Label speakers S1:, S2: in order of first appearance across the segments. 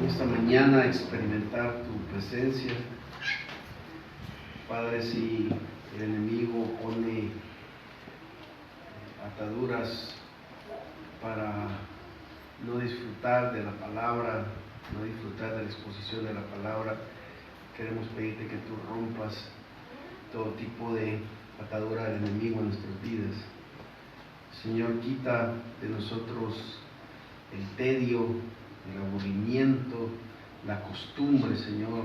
S1: esta mañana experimentar tu presencia. Padre, si el enemigo pone ataduras para no disfrutar de la palabra, no disfrutar de la exposición de la palabra, queremos pedirte que tú rompas todo tipo de atadura del enemigo en nuestras vidas. Señor, quita de nosotros el tedio, el aburrimiento, la costumbre, Señor,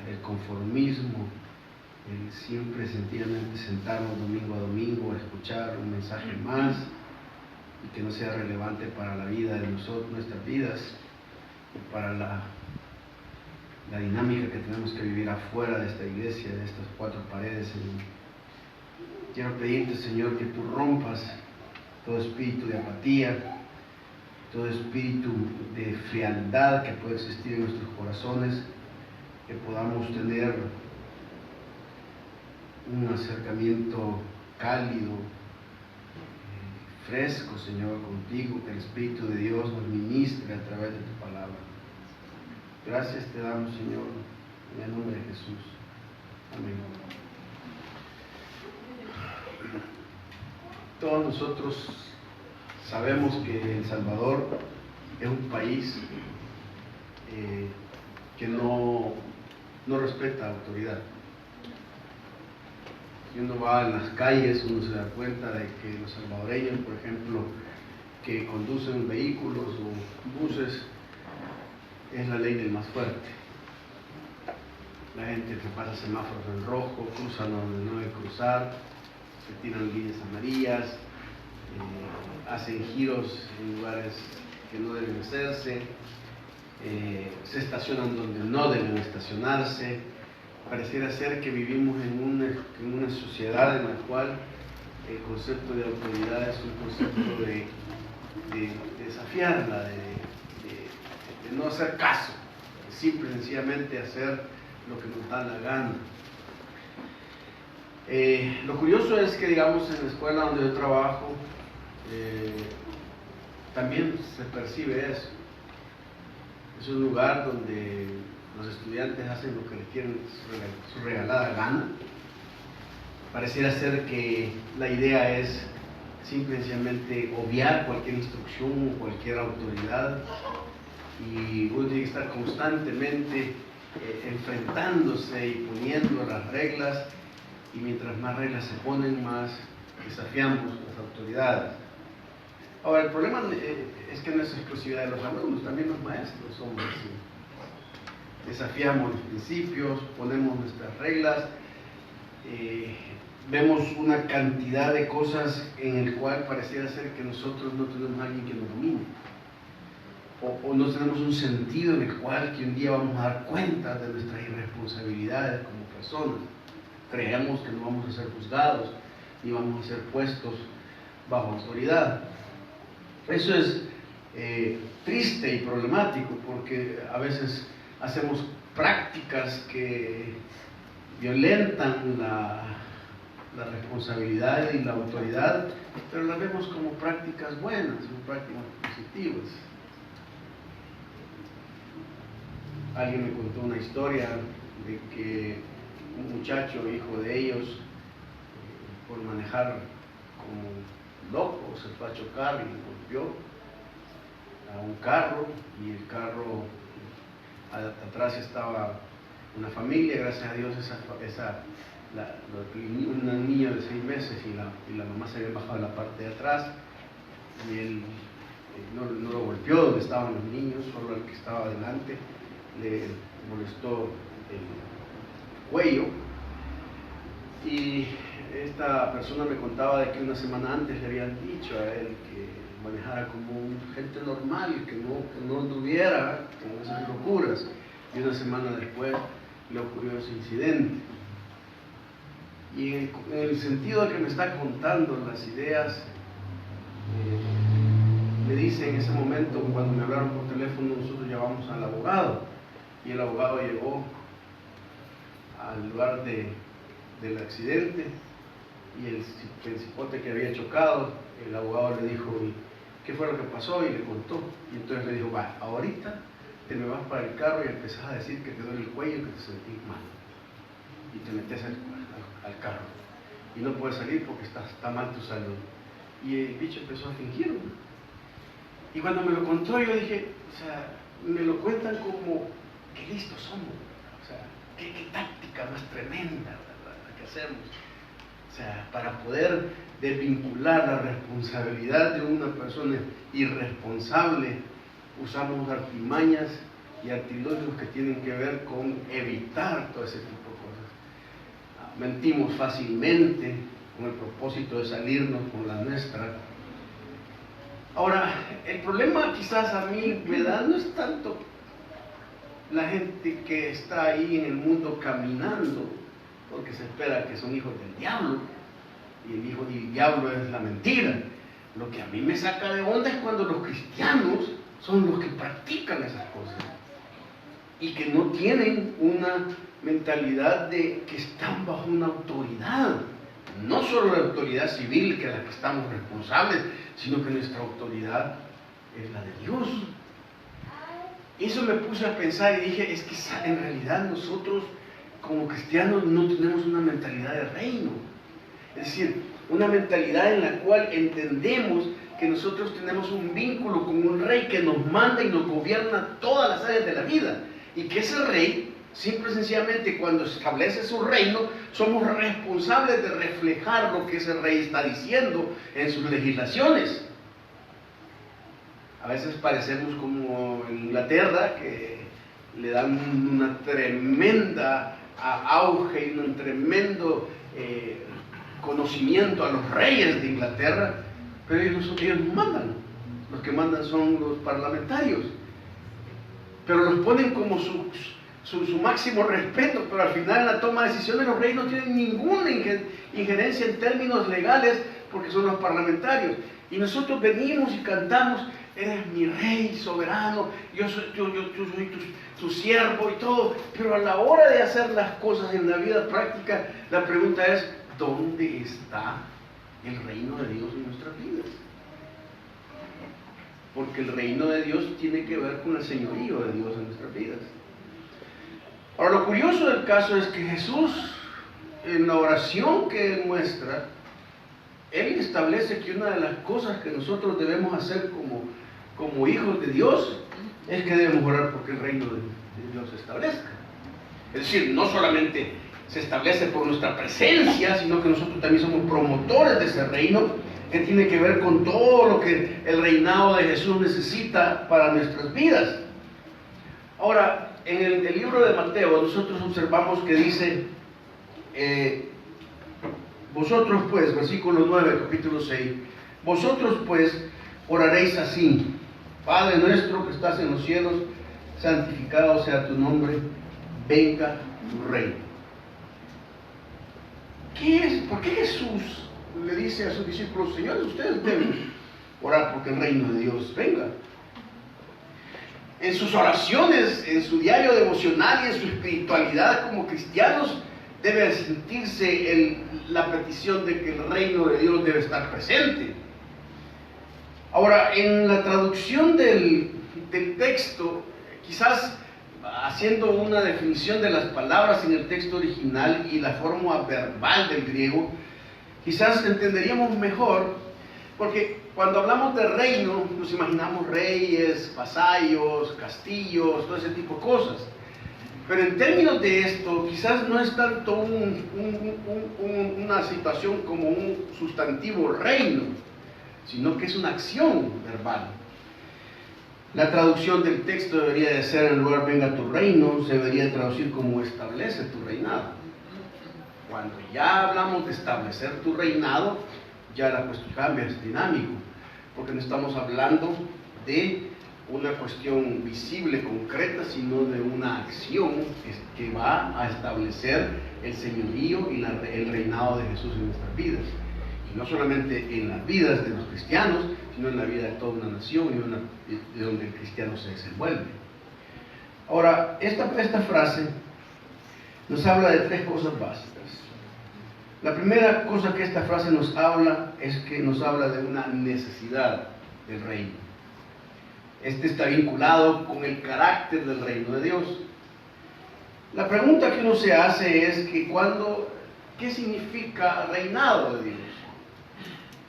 S1: el conformismo, el siempre sencillamente sentarnos domingo a domingo a escuchar un mensaje más y que no sea relevante para la vida de nosotros, nuestras vidas, y para la dinámica que tenemos que vivir afuera de esta iglesia, de estas cuatro paredes, Señor. Quiero pedirte, Señor, que tú rompas todo espíritu de apatía, todo espíritu de frialdad que puede existir en nuestros corazones, que podamos tener un acercamiento cálido, fresco, Señor, contigo, que el Espíritu de Dios nos ministre a través de tu palabra. Gracias te damos, Señor, en el nombre de Jesús. Amén. Todos nosotros sabemos que El Salvador es un país que no respeta autoridad. Si uno va en las calles, uno se da cuenta de que los salvadoreños, por ejemplo, que conducen vehículos o buses, es la ley del más fuerte. La gente que pasa semáforos en rojo, cruzan donde no debe cruzar, se tiran líneas amarillas, hacen giros en lugares que no deben hacerse, se estacionan donde no deben estacionarse. Pareciera ser que vivimos en una sociedad en la cual el concepto de autoridad es un concepto de desafiarla, de no hacer caso, de simple y sencillamente hacer lo que nos da la gana. Lo curioso es que, digamos, en la escuela donde yo trabajo, también se percibe eso. Es un lugar donde los estudiantes hacen lo que les quieren, su regalada gana. Pareciera ser que la idea es simplemente obviar cualquier instrucción o cualquier autoridad, y uno tiene que estar constantemente enfrentándose y poniendo las reglas, y mientras más reglas se ponen, más desafiamos las autoridades. Ahora, el problema es que no es exclusividad de los alumnos, también los maestros somos así. Desafiamos los principios, ponemos nuestras reglas, vemos una cantidad de cosas en el cual pareciera ser que nosotros no tenemos a alguien que nos domine, o no tenemos un sentido en el cual que un día vamos a dar cuenta de nuestras irresponsabilidades como personas. Creemos que no vamos a ser juzgados ni vamos a ser puestos bajo autoridad. Eso es triste y problemático, porque a veces hacemos prácticas que violentan la responsabilidad y la autoridad, pero las vemos como prácticas buenas, como prácticas positivas. Alguien me contó una historia de que un muchacho, hijo de ellos, por manejar como loco, se fue a chocar y golpeó a un carro, y el carro, atrás estaba una familia, gracias a Dios una niña de 6 meses y la mamá se había bajado en la parte de atrás, y él no lo golpeó donde estaban los niños, solo al que estaba adelante le molestó el cuello. Y esta persona me contaba de que una semana antes le habían dicho a él que manejara como gente normal, que no anduviera con esas locuras, y una semana después le ocurrió ese incidente. Y en el sentido de que me está contando las ideas, me dice en ese momento, cuando me hablaron por teléfono, nosotros llamamos al abogado, y el abogado llegó al lugar del accidente, y el cipote que había chocado, el abogado le dijo: ¿qué fue lo que pasó? Y le contó. Y entonces le dijo: va, ahorita te me vas para el carro y empezás a decir que te duele el cuello y que te sentís mal. Y te metes al carro. Y no puedes salir porque está mal tu salud. Y el bicho empezó a fingir. Y cuando me lo contó, yo dije, o sea, me lo cuentan como, qué listos somos. O sea, qué táctica más tremenda, ¿verdad?, la que hacemos. O sea, para poder desvincular la responsabilidad de una persona irresponsable, usamos artimañas y artilugios que tienen que ver con evitar todo ese tipo de cosas. Mentimos fácilmente con el propósito de salirnos con la nuestra. Ahora, el problema quizás a mí me da no es tanto la gente que está ahí en el mundo caminando, porque se espera que son hijos del diablo, y el hijo del diablo es la mentira. Lo que a mí me saca de onda es cuando los cristianos son los que practican esas cosas y que no tienen una mentalidad de que están bajo una autoridad, no solo la autoridad civil, que es la que estamos responsables, sino que nuestra autoridad es la de Dios. Eso me puse a pensar y dije, es que en realidad nosotros como cristianos no tenemos una mentalidad de reino. Es decir, una mentalidad en la cual entendemos que nosotros tenemos un vínculo con un rey que nos manda y nos gobierna todas las áreas de la vida. Y que ese rey, simple y sencillamente, cuando establece su reino, somos responsables de reflejar lo que ese rey está diciendo en sus legislaciones. A veces parecemos como en Inglaterra, que le dan una tremenda auge y un tremendo conocimiento a los reyes de Inglaterra, pero ellos no mandan. Los que mandan son los parlamentarios, pero los ponen como su máximo respeto, pero al final en la toma de decisiones los reyes no tienen ninguna injerencia en términos legales porque son los parlamentarios. Y nosotros venimos y cantamos, eres mi rey soberano, yo soy tu siervo y todo, pero a la hora de hacer las cosas en la vida práctica, la pregunta es, ¿dónde está el reino de Dios en nuestras vidas? Porque el reino de Dios tiene que ver con el señorío de Dios en nuestras vidas. Ahora, lo curioso del caso es que Jesús, en la oración que muestra, Él establece que una de las cosas que nosotros debemos hacer como hijos de Dios es que debemos orar porque el reino de Dios se establezca. Es decir, no solamente se establece por nuestra presencia, sino que nosotros también somos promotores de ese reino, que tiene que ver con todo lo que el reinado de Jesús necesita para nuestras vidas. Ahora, en el libro de Mateo, nosotros observamos que dice, vosotros pues, versículo 9, capítulo 6, vosotros pues oraréis así: Padre nuestro que estás en los cielos, santificado sea tu nombre, venga tu reino. ¿Por qué Jesús le dice a sus discípulos, señores, ustedes deben orar porque el reino de Dios venga? En sus oraciones, en su diario devocional y en su espiritualidad como cristianos, debe sentirse la petición de que el reino de Dios debe estar presente. Ahora, en la traducción del texto, quizás haciendo una definición de las palabras en el texto original y la forma verbal del griego, quizás entenderíamos mejor, porque cuando hablamos de reino, nos imaginamos reyes, vasallos, castillos, todo ese tipo de cosas. Pero en términos de esto, quizás no es tanto una situación como un sustantivo reino, sino que es una acción verbal. La traducción del texto debería de ser, en lugar venga tu reino, se debería traducir como establece tu reinado. Cuando ya hablamos de establecer tu reinado, ya la cuestión cambia, es dinámico, porque no estamos hablando de una cuestión visible, concreta, sino de una acción que va a establecer el señorío y el reinado de Jesús en nuestras vidas. Y no solamente en las vidas de los cristianos, sino en la vida de toda una nación y de donde el cristiano se desenvuelve. Ahora, esta frase nos habla de tres cosas básicas. La primera cosa que esta frase nos habla es que nos habla de una necesidad del reino. Este está vinculado con el carácter del reino de Dios. La pregunta que uno se hace es que ¿qué significa reinado de Dios?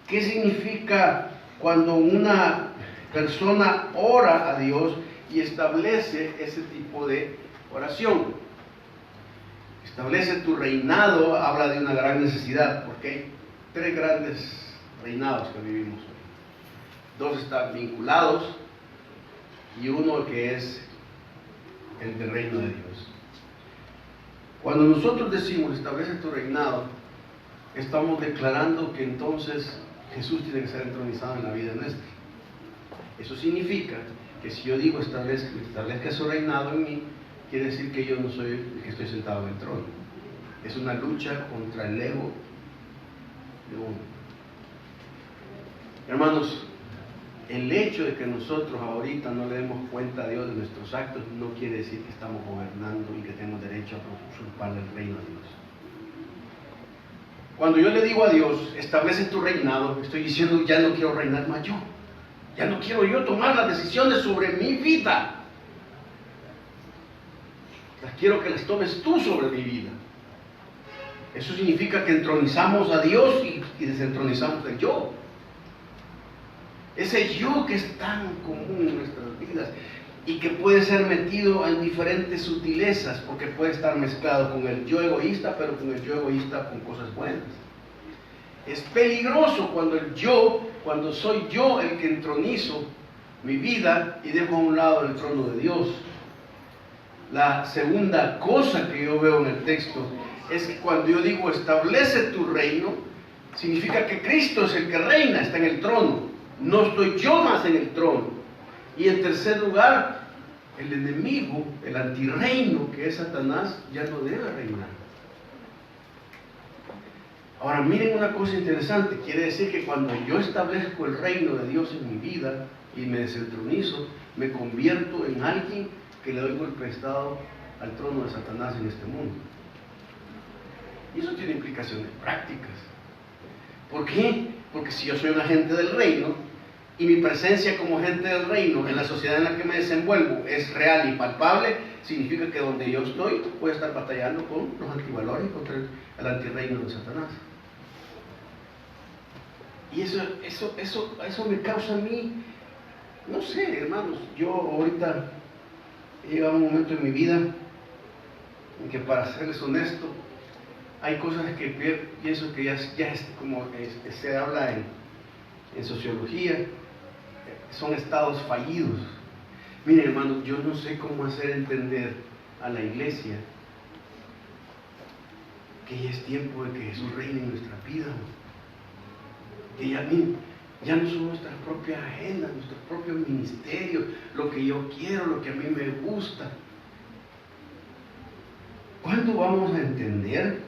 S1: ¿Qué significa cuando una persona ora a Dios y establece ese tipo de oración? Establece tu reinado, habla de una gran necesidad, porque hay 3 grandes reinados que vivimos hoy. 2 están vinculados y uno que es el del reino de Dios. Cuando nosotros decimos establece tu reinado, estamos declarando que entonces Jesús tiene que ser entronizado en la vida nuestra. Eso significa que si yo digo establezca su reinado en mí, quiere decir que yo no soy el que estoy sentado en el trono. Es una lucha contra el ego de uno. Hermanos, el hecho de que nosotros ahorita no le demos cuenta a Dios de nuestros actos no quiere decir que estamos gobernando y que tenemos derecho a usurpar el reino de Dios. Cuando yo le digo a Dios, establece tu reinado, estoy diciendo, ya no quiero reinar más yo. Ya no quiero yo tomar las decisiones sobre mi vida. Quiero que las tomes tú sobre mi vida. Eso significa que entronizamos a Dios y desentronizamos el yo. Ese yo que es tan común en nuestras vidas y que puede ser metido en diferentes sutilezas, porque puede estar mezclado con el yo egoísta, pero con el yo egoísta con cosas buenas. Es peligroso cuando soy yo el que entronizo mi vida y dejo a un lado el trono de Dios. La segunda cosa que yo veo en el texto es que cuando yo digo establece tu reino, significa que Cristo es el que reina, está en el trono. No estoy yo más en el trono. Y en tercer lugar, el enemigo, el antirreino que es Satanás, ya no debe reinar. Ahora miren una cosa interesante, quiere decir que cuando yo establezco el reino de Dios en mi vida y me desentronizo, me convierto en alguien que le doy golpe de estado al trono de Satanás en este mundo. Y eso tiene implicaciones prácticas. ¿Por qué? Porque si yo soy un agente del reino y mi presencia como agente del reino en la sociedad en la que me desenvuelvo es real y palpable, significa que donde yo estoy voy a estar batallando con los antivalores, contra el antirreino de Satanás. Y eso me causa a mí, no sé, hermanos, yo ahorita he llegado a un momento en mi vida en que, para serles honesto, hay cosas que pienso que ya es como se habla en sociología, son estados fallidos. Miren, hermanos, yo no sé cómo hacer entender a la iglesia que ya es tiempo de que Jesús reine en nuestra vida, que ya no son nuestras propias agendas, nuestros propios ministerios, lo que yo quiero, lo que a mí me gusta. ¿Cuándo vamos a entender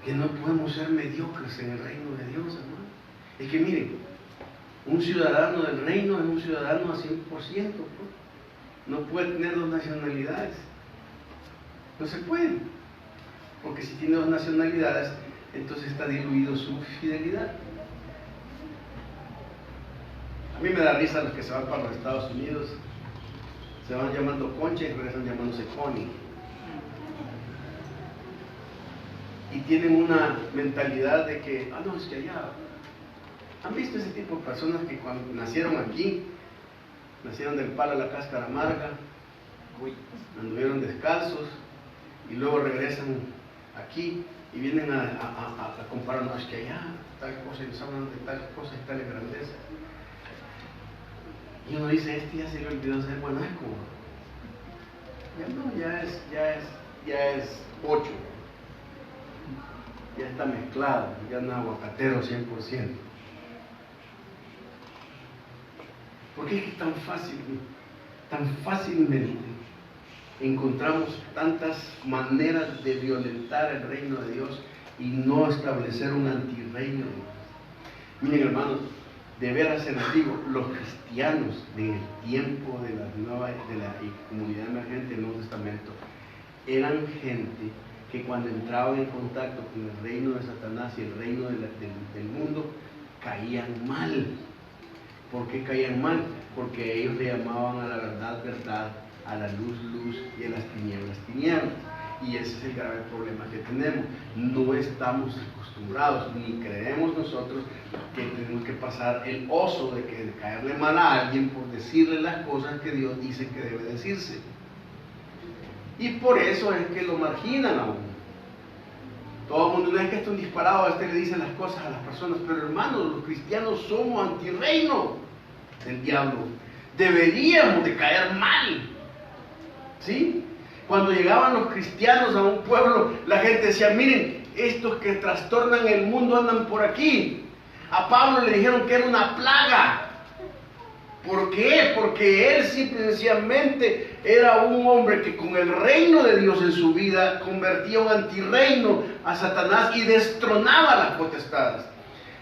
S1: que no podemos ser mediocres en el reino de Dios, hermano? Es que miren, un ciudadano del reino es un ciudadano a 100%, no puede tener 2 nacionalidades, no se puede, porque si tiene 2 nacionalidades, entonces está diluido su fidelidad. A mí me da risa los que se van para los Estados Unidos, se van llamando Concha y regresan llamándose Connie. Y tienen una mentalidad de que, no, es que allá. ¿Han visto ese tipo de personas que cuando nacieron aquí, nacieron del palo a la cáscara amarga, anduvieron descalzos y luego regresan aquí y vienen a comparar, no, es que allá tal cosa, y nos hablan de tal cosa y tal grandeza? Y uno dice, ya se le olvidó ser guanaco. Ya es 8. Ya está mezclado, ya no es aguacatero 100%. ¿Por qué es que tan fácilmente encontramos tantas maneras de violentar el reino de Dios y no establecer un antirreino? Miren, hermanos, de veras se los digo, los cristianos del tiempo de la comunidad emergente del Nuevo Testamento eran gente que cuando entraban en contacto con el reino de Satanás y el reino del mundo, caían mal. ¿Por qué caían mal? porque ellos le llamaban a la verdad, verdad, a la luz, luz, y a las tinieblas, tinieblas. Y ese es el grave problema que tenemos. No estamos acostumbrados, ni creemos nosotros que tenemos que pasar el oso de caerle mal a alguien por decirle las cosas que Dios dice que debe decirse. Y por eso es que lo marginan a uno. Todo el mundo no es que esté un disparado, a este le dicen las cosas a las personas, pero hermanos, los cristianos somos antirreino del diablo. Deberíamos de caer mal. ¿Sí? Cuando llegaban los cristianos a un pueblo, la gente decía, miren, estos que trastornan el mundo andan por aquí. A Pablo le dijeron que era una plaga. ¿Por qué? Porque él simple y sencillamente era un hombre que con el reino de Dios en su vida convertía un antirreino a Satanás y destronaba las potestades.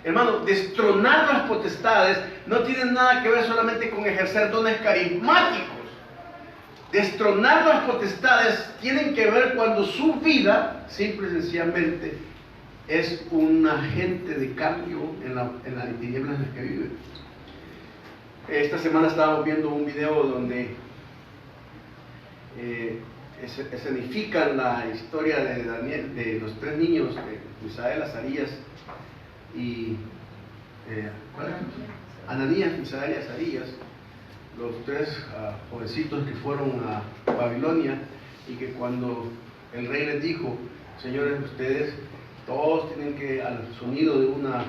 S1: Hermano, destronar las potestades no tiene nada que ver solamente con ejercer dones carismáticos. Destronar las potestades tienen que ver cuando su vida, simple y sencillamente, es un agente de cambio en las tinieblas en las que vive. Esta semana estábamos viendo un video donde escenifican la historia de Daniel, de los tres niños, Misael, Azarías y Ananías, Misael y Azarías, los tres jovencitos que fueron a Babilonia, y que cuando el rey les dijo, señores, ustedes todos tienen que, al sonido de una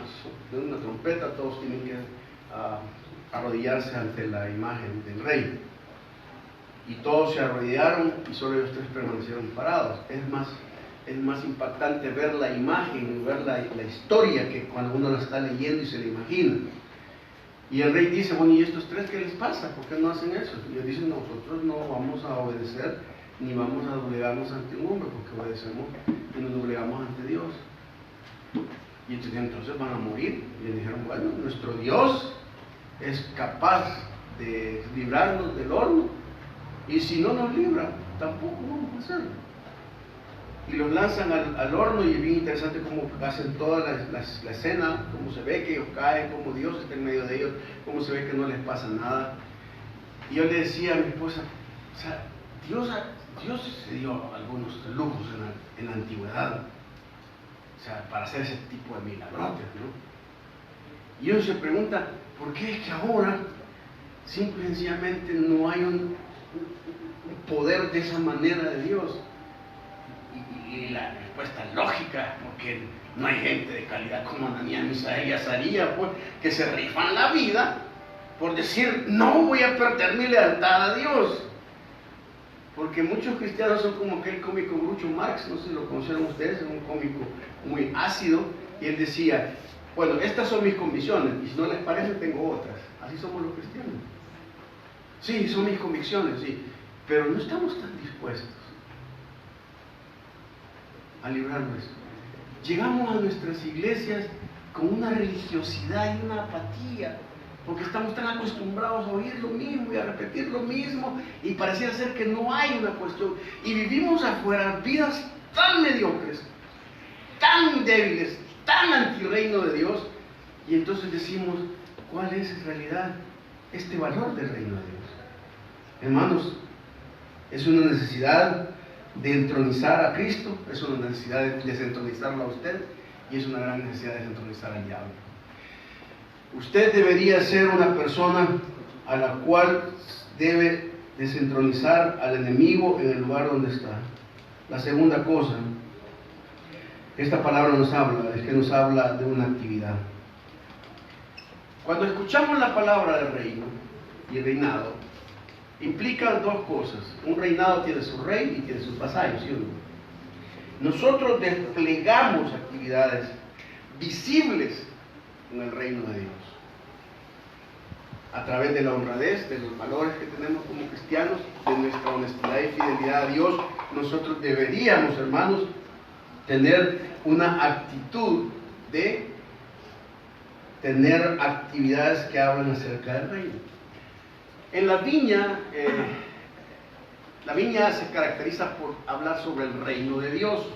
S1: trompeta, todos tienen que arrodillarse ante la imagen del rey. Y todos se arrodillaron y solo ellos tres permanecieron parados. Es más impactante ver la imagen, ver la historia, que cuando uno la está leyendo y se la imagina. Y el rey dice, bueno, ¿y estos tres qué les pasa? ¿Por qué no hacen eso? Y ellos dicen, nosotros no vamos a obedecer ni vamos a doblegarnos ante un hombre, porque obedecemos y nos doblegamos ante Dios. Y entonces van a morir. Y le dijeron, bueno, nuestro Dios es capaz de librarnos del horno, y si no nos libra, tampoco vamos a hacerlo. Y los lanzan al horno, y es bien interesante cómo hacen toda la escena, cómo se ve que ellos caen, cómo Dios está en medio de ellos, cómo se ve que no les pasa nada. Y yo le decía a mi esposa, o sea, Dios se dio algunos lujos en la antigüedad, o sea, para hacer ese tipo de milagros, ¿no? Y uno se pregunta, ¿por qué es que ahora simple y sencillamente no hay un poder de esa manera de Dios? Y la respuesta lógica, porque no hay gente de calidad como Ananías, Misael y Azarías, pues, que se rifan la vida por decir, no voy a perder mi lealtad a Dios. Porque muchos cristianos son como aquel cómico Groucho Marx, no sé si lo conocieron ustedes, es un cómico muy ácido, y él decía, bueno, estas son mis convicciones, y si no les parece tengo otras. Así somos los cristianos. Sí, son mis convicciones, sí, pero no estamos tan dispuestos a librarnos. Llegamos a nuestras iglesias con una religiosidad y una apatía, porque estamos tan acostumbrados a oír lo mismo y a repetir lo mismo, y pareciera ser que no hay una cuestión, y vivimos afuera vidas tan mediocres, tan débiles, tan antirreino de Dios, y entonces decimos, ¿cuál es en realidad este valor del reino de Dios? Hermanos, es una necesidad de entronizar a Cristo, es una necesidad de desentronizarlo a usted, y es una gran necesidad de desentronizar al diablo. Usted debería ser una persona a la cual debe desentronizar al enemigo en el lugar donde está. La segunda cosa, esta palabra nos habla, es que nos habla de una actividad. Cuando escuchamos la palabra del reino y el reinado, implican dos cosas. Un reinado tiene su rey y tiene sus vasallos, ¿sí o no? Nosotros desplegamos actividades visibles en el reino de Dios, a través de la honradez, de los valores que tenemos como cristianos, de nuestra honestidad y fidelidad a Dios. Nosotros deberíamos, hermanos, tener una actitud de tener actividades que hablan acerca del reino. En la viña se caracteriza por hablar sobre el reino de Dios.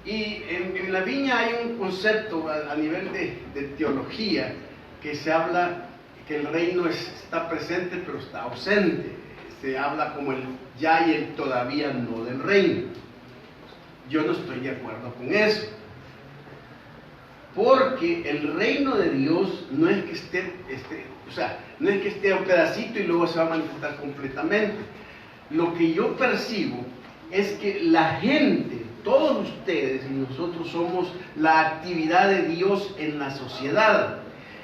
S1: Y en la viña hay un concepto a nivel de teología que se habla que el reino está presente pero está ausente. Se habla como el ya y el todavía no del reino. Yo no estoy de acuerdo con eso. Porque el reino de Dios no es que no es que esté a un pedacito y luego se va a manifestar completamente. Lo que yo percibo es que la gente, todos ustedes y nosotros somos la actividad de Dios en la sociedad.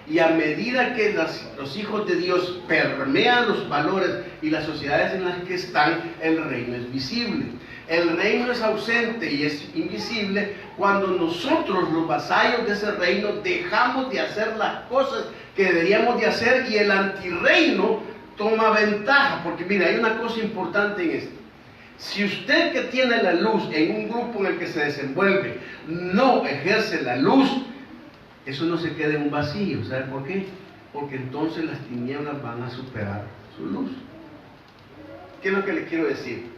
S1: Y a medida que los hijos de Dios permean los valores y las sociedades en las que están, el reino es visible. El reino es ausente y es invisible cuando nosotros, los vasallos de ese reino, dejamos de hacer las cosas que deberíamos de hacer y el antirreino toma ventaja. Porque mira, hay una cosa importante en esto. Si usted que tiene la luz en un grupo en el que se desenvuelve no ejerce la luz, eso no se queda en un vacío. ¿Sabe por qué? Porque entonces las tinieblas van a superar su luz. ¿Qué es lo que le quiero decir?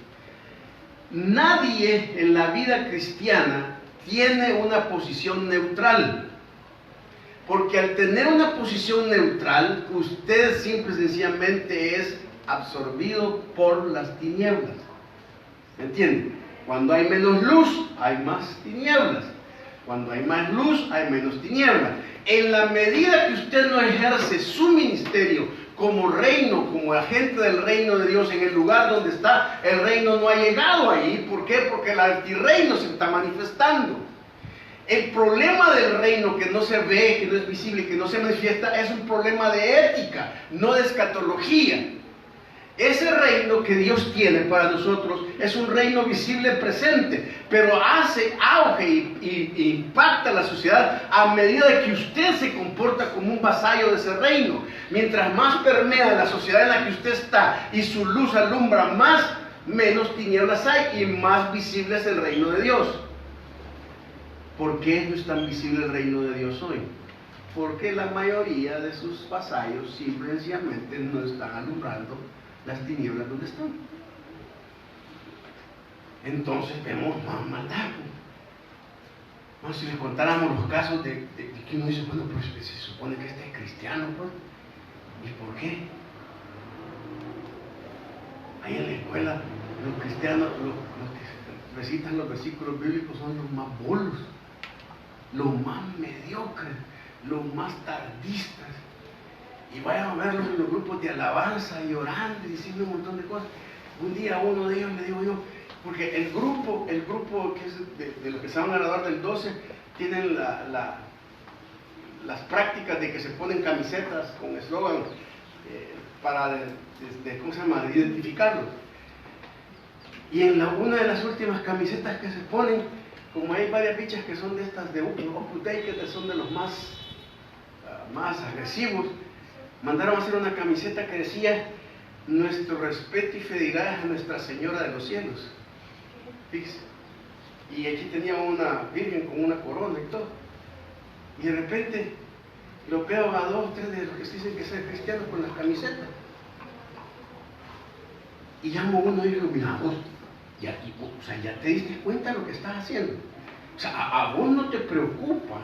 S1: Nadie en la vida cristiana tiene una posición neutral. Porque al tener una posición neutral, usted simple y sencillamente es absorbido por las tinieblas. ¿Me entiende? Cuando hay menos luz, hay más tinieblas. Cuando hay más luz, hay menos tinieblas. En la medida que usted no ejerce su ministerio como reino, como agente del reino de Dios en el lugar donde está, el reino no ha llegado ahí. ¿Por qué? Porque el antirreino se está manifestando. El problema del reino que no se ve, que no es visible, que no se manifiesta, es un problema de ética, no de escatología. Ese reino que Dios tiene para nosotros es un reino visible presente, pero hace auge y impacta la sociedad a medida de que usted se comporta como un vasallo de ese reino. Mientras más permea la sociedad en la que usted está y su luz alumbra más, menos tinieblas hay y más visible es el reino de Dios. ¿Por qué no es tan visible el reino de Dios hoy? Porque la mayoría de sus vasallos simplemente no están alumbrando las tinieblas donde están. Entonces vemos más maldad. Bueno, si les contáramos los casos de que uno dice, bueno, pues se supone que este es cristiano, pues. ¿Y por qué? Ahí en la escuela, los cristianos, los que recitan los versículos bíblicos son los más bolos, los más mediocres, los más tardistas. Y vayan a verlos en los grupos de alabanza, llorando y diciendo un montón de cosas. Un día a uno de ellos le digo yo, porque el grupo que es de los que se van a graduar del 12, tienen las prácticas de que se ponen camisetas con eslogan para ¿cómo se llama?, identificarlos. Y en una de las últimas camisetas que se ponen, como hay varias bichas que son de estas de Opus Dei, que son de los más agresivos, mandaron a hacer una camiseta que decía: nuestro respeto y fidelidad a Nuestra Señora de los Cielos. Fíjese. Y aquí tenía una virgen con una corona y todo. Y de repente lo veo a 2 o 3 de los que dicen que son cristianos con las camisetas. Y llamo a uno y digo: mira vos, ya te diste cuenta de lo que estás haciendo. O sea, a vos no te preocupa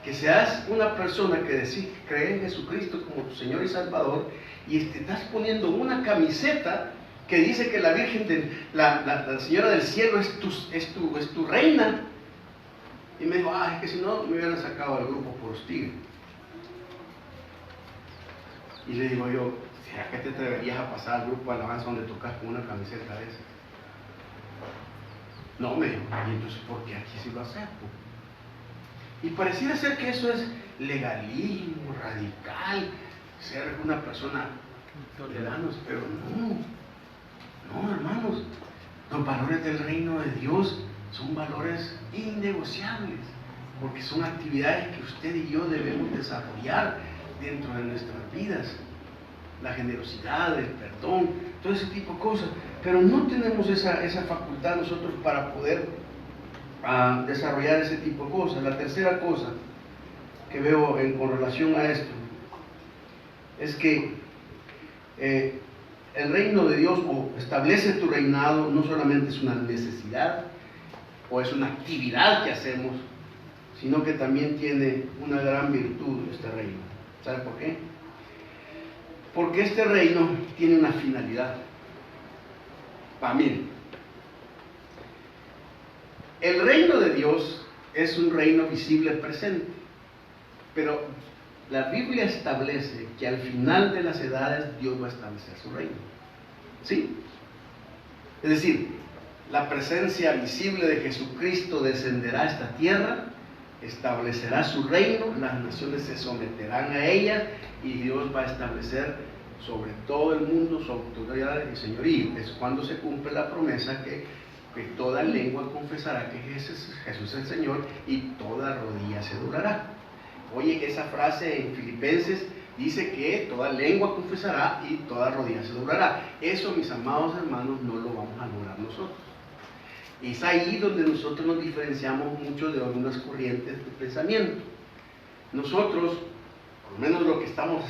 S1: que seas una persona que decís que cree en Jesucristo como tu Señor y Salvador, y te estás poniendo una camiseta que dice que la Virgen, la Señora del Cielo es tu reina. Y me dijo: es que si no me hubieran sacado del grupo por hostil. Y le digo yo: ¿será que te atreverías a pasar al grupo de alabanza donde tocas con una camiseta de esa? No, me dijo. ¿Y entonces por qué aquí sí lo acepto? Y pareciera ser que eso es legalismo radical, ser una persona tolerante, pero no, hermanos. Los valores del reino de Dios son valores innegociables, porque son actividades que usted y yo debemos desarrollar dentro de nuestras vidas. La generosidad, el perdón, todo ese tipo de cosas. Pero no tenemos esa facultad nosotros para poder desarrollar ese tipo de cosas. La tercera cosa que veo con relación a esto es que el reino de Dios, o establece tu reinado, no solamente es una necesidad o es una actividad que hacemos, sino que también tiene una gran virtud este reino. ¿Sabe por qué? Porque este reino tiene una finalidad. Miren, el reino de Dios es un reino visible presente, pero la Biblia establece que al final de las edades Dios va a establecer su reino. ¿Sí? Es decir, la presencia visible de Jesucristo descenderá a esta tierra, establecerá su reino, las naciones se someterán a ella y Dios va a establecer sobre todo el mundo su autoridad y señorío. Es cuando se cumple la promesa que toda lengua confesará que Jesús es el Señor y toda rodilla se doblará. Oye, esa frase en Filipenses dice que toda lengua confesará y toda rodilla se doblará. Eso, mis amados hermanos, no lo vamos a lograr nosotros. Es ahí donde nosotros nos diferenciamos mucho de algunas corrientes de pensamiento. Nosotros, por lo menos lo que estamos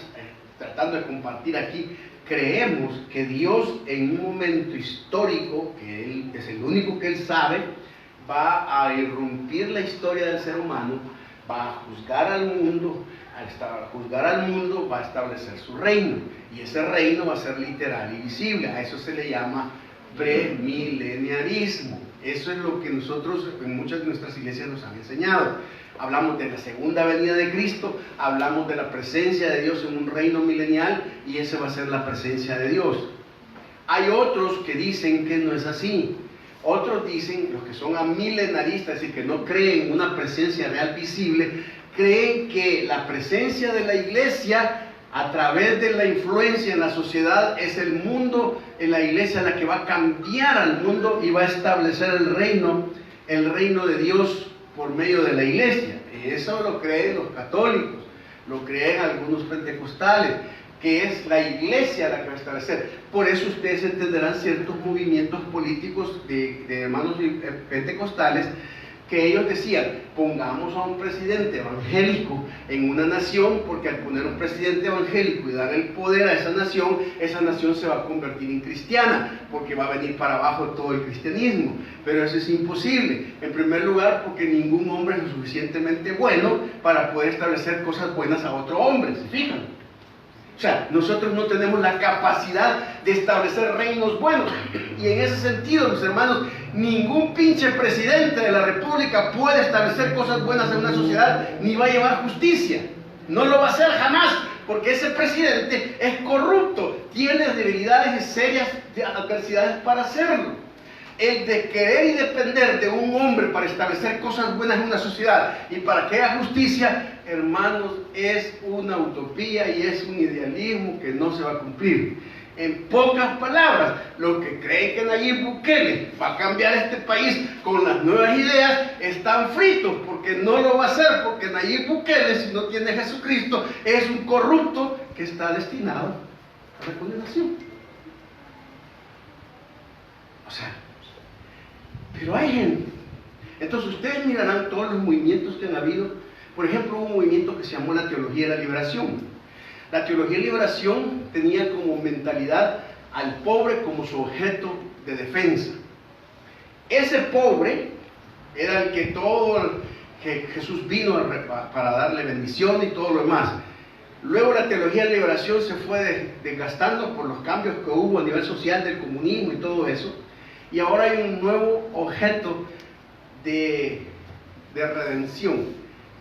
S1: tratando de compartir aquí, creemos que Dios en un momento histórico, que Él es el único que Él sabe, va a irrumpir la historia del ser humano, va a juzgar al mundo, va a establecer su reino, y ese reino va a ser literal y visible. A eso se le llama premileniarismo. Eso es lo que nosotros en muchas de nuestras iglesias nos han enseñado. Hablamos de la segunda venida de Cristo, hablamos de la presencia de Dios en un reino milenial, y esa va a ser la presencia de Dios. Hay otros que dicen que no es así. Otros dicen, los que son amilenaristas, es decir, que no creen en una presencia real visible, creen que la presencia de la iglesia a través de la influencia en la sociedad es el mundo, en la iglesia la que va a cambiar al mundo y va a establecer el reino de Dios por medio de la iglesia. Y eso lo creen los católicos, lo creen algunos pentecostales, que es la iglesia la que va a establecer. Por eso ustedes entenderán ciertos movimientos políticos de hermanos pentecostales, que ellos decían, pongamos a un presidente evangélico en una nación, porque al poner un presidente evangélico y dar el poder a esa nación se va a convertir en cristiana, porque va a venir para abajo todo el cristianismo. Pero eso es imposible. En primer lugar, porque ningún hombre es lo suficientemente bueno para poder establecer cosas buenas a otro hombre, ¿se fijan? O sea, nosotros no tenemos la capacidad de establecer reinos buenos. Y en ese sentido, mis hermanos, ningún pinche presidente de la república puede establecer cosas buenas en una sociedad, ni va a llevar justicia. No lo va a hacer jamás, porque ese presidente es corrupto, tiene debilidades y serias adversidades para hacerlo. El de querer y depender de un hombre para establecer cosas buenas en una sociedad y para que haya justicia, hermanos, es una utopía y es un idealismo que no se va a cumplir. En pocas palabras, los que creen que Nayib Bukele va a cambiar este país con las nuevas ideas están fritos, porque no lo va a hacer, porque Nayib Bukele, si no tiene a Jesucristo, es un corrupto que está destinado a la condenación. O sea, pero hay gente. Entonces ustedes mirarán todos los movimientos que han habido. Por ejemplo, hubo un movimiento que se llamó la Teología de la Liberación. La Teología de la Liberación tenía como mentalidad al pobre como su objeto de defensa. Ese pobre era el que Jesús vino para darle bendición y todo lo demás. Luego la Teología de la Liberación se fue desgastando por los cambios que hubo a nivel social del comunismo y todo eso. Y ahora hay un nuevo objeto de redención.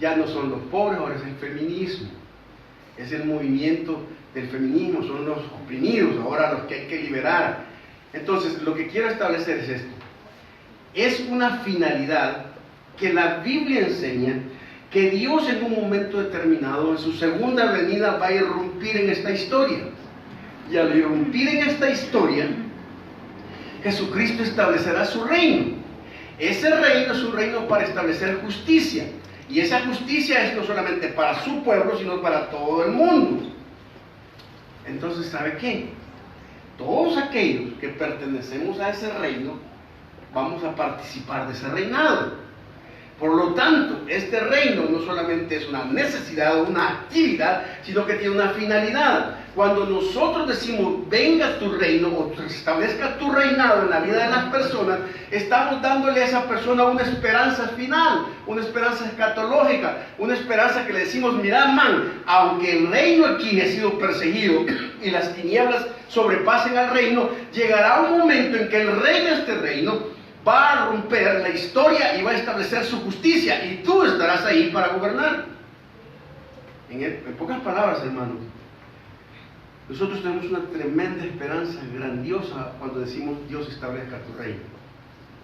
S1: Ya no son los pobres, ahora es el feminismo. Es el movimiento del feminismo, son los oprimidos, ahora los que hay que liberar. Entonces, lo que quiero establecer es esto. Es una finalidad que la Biblia enseña que Dios en un momento determinado, en su segunda venida, va a irrumpir en esta historia. Y al irrumpir en esta historia, Jesucristo establecerá su reino. Ese reino es un reino para establecer justicia. Y esa justicia es no solamente para su pueblo, sino para todo el mundo. Entonces, ¿sabe qué? Todos aquellos que pertenecemos a ese reino, vamos a participar de ese reinado. Por lo tanto, este reino no solamente es una necesidad o una actividad, sino que tiene una finalidad. Cuando nosotros decimos, venga tu reino, o se establezca tu reinado en la vida de las personas, estamos dándole a esa persona una esperanza final, una esperanza escatológica, una esperanza que le decimos, mira, man, aunque el reino aquí ha sido perseguido y las tinieblas sobrepasen al reino, llegará un momento en que el rey de este reino va a romper la historia y va a establecer su justicia, y tú estarás ahí para gobernar. En pocas palabras, hermanos, nosotros tenemos una tremenda esperanza grandiosa cuando decimos, Dios establezca tu reino.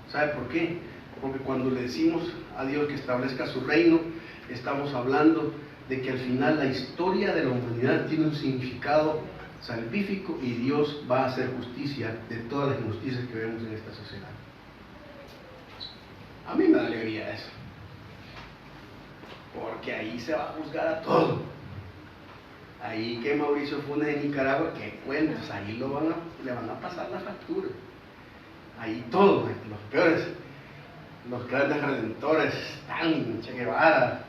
S1: ¿Sabe por qué? Porque cuando le decimos a Dios que establezca su reino, estamos hablando de que al final la historia de la humanidad tiene un significado salvífico, y Dios va a hacer justicia de todas las injusticias que vemos en esta sociedad. A mí me da alegría eso, porque ahí se va a juzgar a todo. Ahí que Mauricio Funes en Nicaragua, que cuentas, ahí le van a pasar la factura. Ahí todos, los peores, los grandes redentores, Stalin, Che Guevara,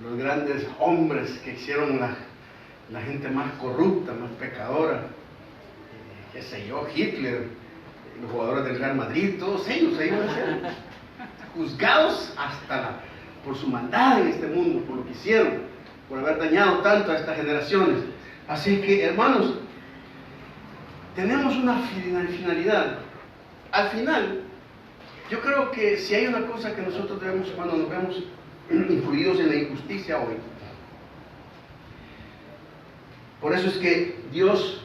S1: los grandes hombres que hicieron la gente más corrupta, más pecadora, qué sé yo, Hitler, los jugadores del Real Madrid, todos ellos ahí van a ser juzgados por su maldad en este mundo, por lo que hicieron, por haber dañado tanto a estas generaciones. Así que, hermanos, tenemos una finalidad. Al final, yo creo que si hay una cosa que nosotros debemos, cuando nos vemos influidos en la injusticia hoy, por eso es que Dios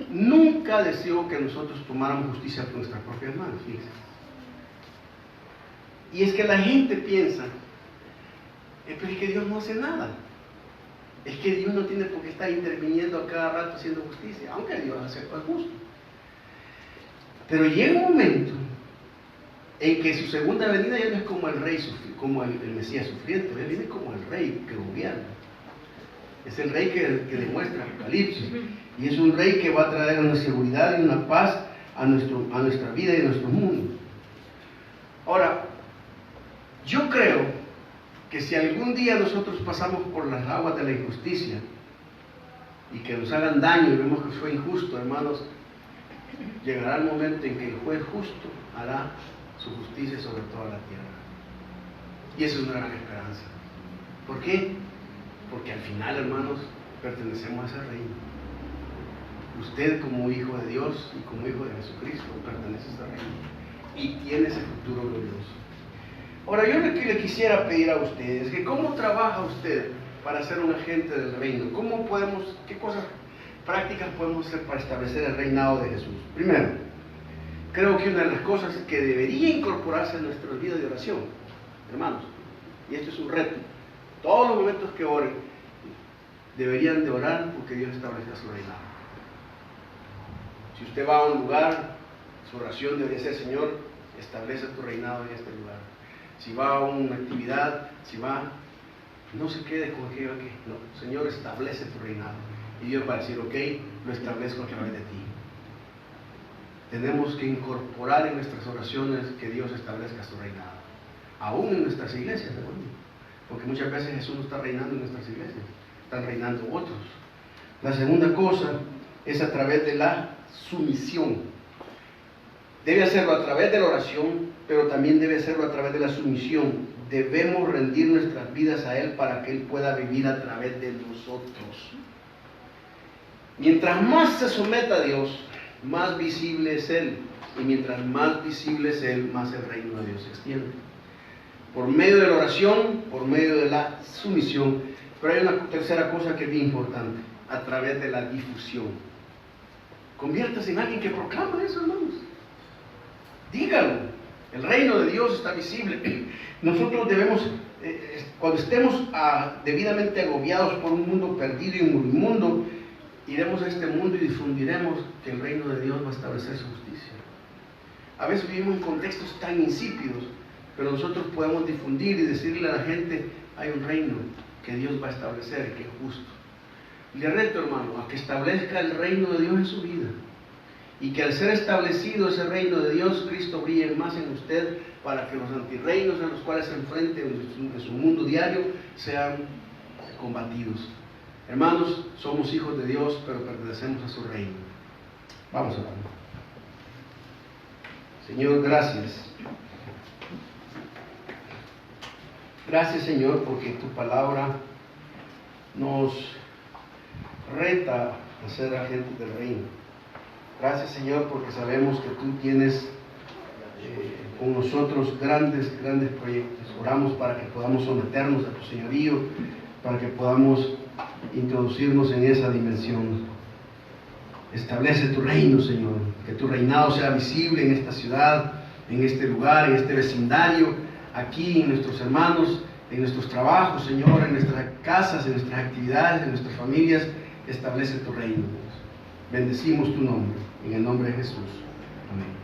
S1: nunca deseó que nosotros tomáramos justicia por nuestras propias manos, fíjense. Y es que la gente piensa, pero es que Dios no hace nada. Es que Dios no tiene por qué estar interviniendo a cada rato haciendo justicia, aunque Dios hace el justo. Pero llega un momento en que su segunda venida ya no es como el rey, como el Mesías sufriente, él viene como el rey que gobierna. Es el rey que demuestra Apocalipsis, y es un rey que va a traer una seguridad y una paz a nuestra vida y a nuestro mundo. Ahora, yo creo que si algún día nosotros pasamos por las aguas de la injusticia y que nos hagan daño y vemos que fue injusto, hermanos, llegará el momento en que el juez justo hará su justicia sobre toda la tierra. Y esa es una gran esperanza. ¿Por qué? Porque al final, hermanos, pertenecemos a ese reino. Usted, como hijo de Dios y como hijo de Jesucristo, pertenece a ese reino y tiene ese futuro glorioso. Ahora, yo le quisiera pedir a ustedes que cómo trabaja usted para ser un agente del reino. ¿Qué cosas prácticas podemos hacer para establecer el reinado de Jesús? Primero, creo que una de las cosas que debería incorporarse en nuestra vida de oración, hermanos, y esto es un reto, todos los momentos que oren, deberían de orar porque Dios establezca su reinado. Si usted va a un lugar, su oración debería ser, Señor, establece tu reinado en este lugar. Si va a una actividad, no se quede con aquello que, no, Señor, establece tu reinado. Y Dios va a decir, ok, lo establezco a través de ti. Tenemos que incorporar en nuestras oraciones que Dios establezca su reinado. Aún en nuestras iglesias, hermano. Porque muchas veces Jesús no está reinando en nuestras iglesias, están reinando otros. La segunda cosa es a través de la sumisión. Debe hacerlo a través de la oración, pero también debe hacerlo a través de la sumisión. Debemos rendir nuestras vidas a Él para que Él pueda vivir a través de nosotros. Mientras más se someta a Dios, más visible es Él. Y mientras más visible es Él, más el reino de Dios se extiende. Por medio de la oración, por medio de la sumisión. Pero hay una tercera cosa que es bien importante, a través de la difusión. Conviértase en alguien que proclama eso, hermanos. Dígalo, el reino de Dios está visible. Nosotros debemos, cuando estemos debidamente agobiados por un mundo perdido y moribundo, iremos a este mundo y difundiremos que el reino de Dios va a establecer su justicia. A veces vivimos en contextos tan insípidos, pero nosotros podemos difundir y decirle a la gente, hay un reino que Dios va a establecer, que es justo. Le reto, hermano, a que establezca el reino de Dios en su vida. Y que al ser establecido ese reino de Dios, Cristo brille más en usted para que los antirreinos en los cuales se enfrente en su mundo diario sean combatidos. Hermanos, somos hijos de Dios, pero pertenecemos a su reino. Vamos a orar. Señor, gracias. Gracias, Señor, porque tu palabra nos reta a ser agentes del reino. Gracias, Señor, porque sabemos que tú tienes con nosotros grandes proyectos. Oramos para que podamos someternos a tu señorío, para que podamos introducirnos en esa dimensión. Establece tu reino, Señor, que tu reinado sea visible en esta ciudad, en este lugar, en este vecindario, aquí, en nuestros hermanos, en nuestros trabajos, Señor, en nuestras casas, en nuestras actividades, en nuestras familias. Establece tu reino. Bendecimos tu nombre, en el nombre de Jesús. Amén.